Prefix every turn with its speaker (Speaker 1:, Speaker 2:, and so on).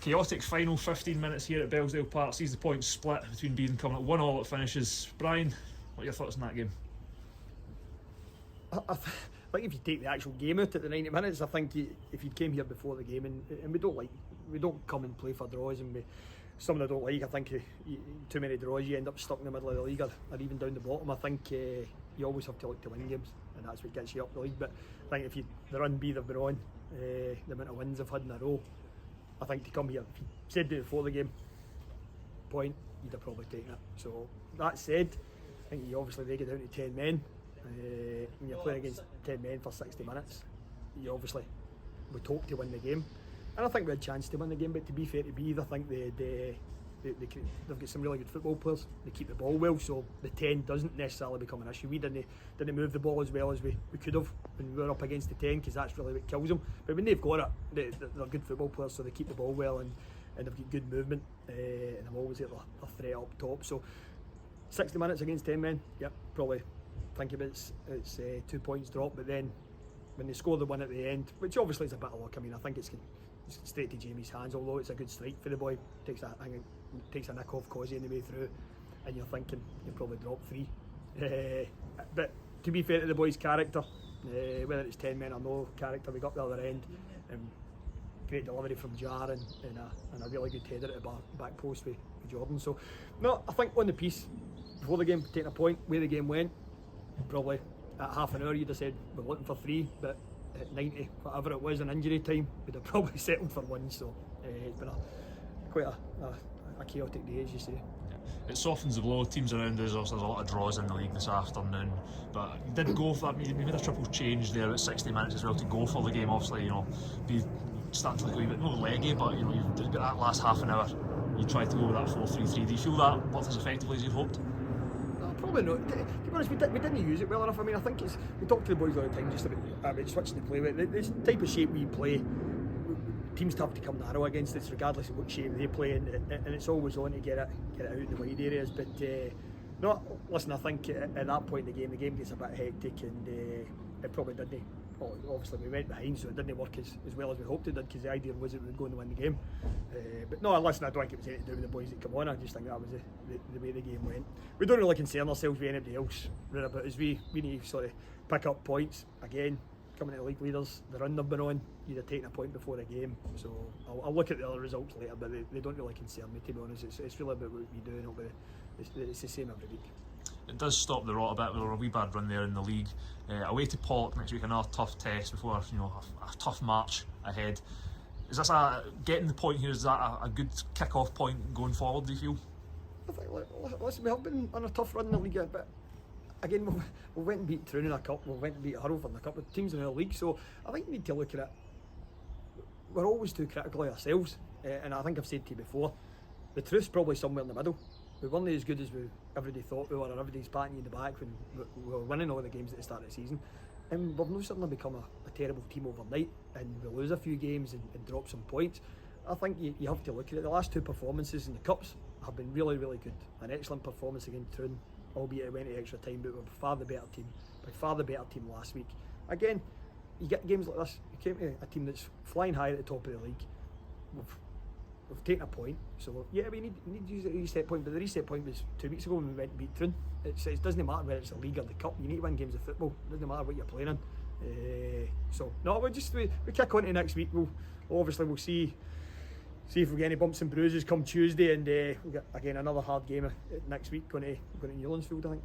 Speaker 1: chaotic final 15 minutes here at Bellsdale Park sees the points split between Beith and Cumnock. 1-1 it finishes. Brian, what are your thoughts on that game?
Speaker 2: I think if you take the actual game out at the 90 minutes, I think if you came here before the game, and we don't come and play for draws, and something I don't like. I think too many draws, you end up stuck in the middle of the league or even down the bottom. I think you always have to look to win games, and that's what gets you up the league. But I think the run Beith have been on, the amount of wins they've had in a row, I think to come here, if you said before the game, point, you'd have probably taken it. So that said, I think they get down to 10 men. When you're playing against 10 men for 60 minutes, you obviously would hope to win the game, and I think we had a chance to win the game. But to be fair to Beith, I think they've got some really good football players. They keep the ball well, so the 10 doesn't necessarily become an issue. We didn't move the ball as well as we could have when we were up against the 10, because that's really what kills them. But when they've got it, they're good football players, so they keep the ball well, and they've got good movement, and they've always got a threat up top. So 60 minutes against 10 men, yep, probably think about it's 2 points drop. But then when they score the one at the end, which obviously is a bit of luck, I mean, I think it's straight to Jamie's hands, although it's a good strike for the boy. Takes a nick off Causey on the way through, and you're thinking you'll probably drop 3. But to be fair to the boy's character, whether it's 10 men or no character, we got the other end, and great delivery from Jar, and a really good header at the back post with Jordan. So no, I think on the piece before the game, taking a point, where the game went, probably at half an hour you'd have said we're looking for 3, but at 90, whatever it was in injury time, we'd have probably settled for 1. So it's been quite a chaotic day, as you say.
Speaker 1: It softens the blow. Teams around us, there's a lot of draws in the league this afternoon, but you did go for that. You made a triple change there at 60 minutes as well to go for the game. Obviously, be starting to look a wee bit not leggy, but you've got that last half an hour. You tried to go with that 4-3-3. Do you feel that worked as effectively as you hoped?
Speaker 2: Probably not. To be honest, we didn't use it well enough. I mean, I think we talk to the boys all the time just about switching the play. This type of shape we play, teams have to come narrow against us, regardless of what shape they play, and it's always on to get it out in the wide areas. But no, listen, I think at that point in the game gets a bit hectic, and it probably didn't. Well, obviously we went behind, so it didn't work as well as we hoped it did, because the idea was that we were going to win the game. But no, listen, I don't think it was anything to do with the boys that come on. I just think that was the way the game went. We don't really concern ourselves with anybody else right about us. We need to sort of pick up points. Again, coming to the league leaders, the run they've been on, you'd have taken a point before the game. So I'll look at the other results later, but they don't really concern me, to be honest. It's really about what we do, and it's the same every week.
Speaker 1: It does stop the rot a bit. We were a wee bad run there in the league. Away to Pollock next week, another tough test before a tough March ahead. Is this getting the point here? Is that a good kick-off point going forward? Do you feel?
Speaker 2: I think, listen, we have been on a tough run in the league, but again, we went and beat Troon in a cup. We went and beat Hurlford in a couple of teams in our league. So I think we need to look at it. We're always too critical of ourselves, and I think I've said to you before, the truth's probably somewhere in the middle. We weren't as good as everybody thought we were, or everybody's patting you in the back when we were winning all the games at the start of the season. And we've not suddenly become a terrible team overnight, and we lose a few games and drop some points. I think you have to look at it. The last 2 performances in the Cups have been really, really good. An excellent performance against Troon, albeit it went to extra time, but we were by far the better team last week. Again, you get games like this, you came to a team that's flying high at the top of the league. We've taken a point, so yeah, we need to use a reset point, but the reset point was 2 weeks ago when we went to beat Troon. It doesn't matter whether it's the league or the cup, you need to win games of football. It doesn't matter what you're playing in. So no, we kick on to next week. We'll see if we get any bumps and bruises come Tuesday, and we'll get again another hard game next week going to Newlandsfield, I think.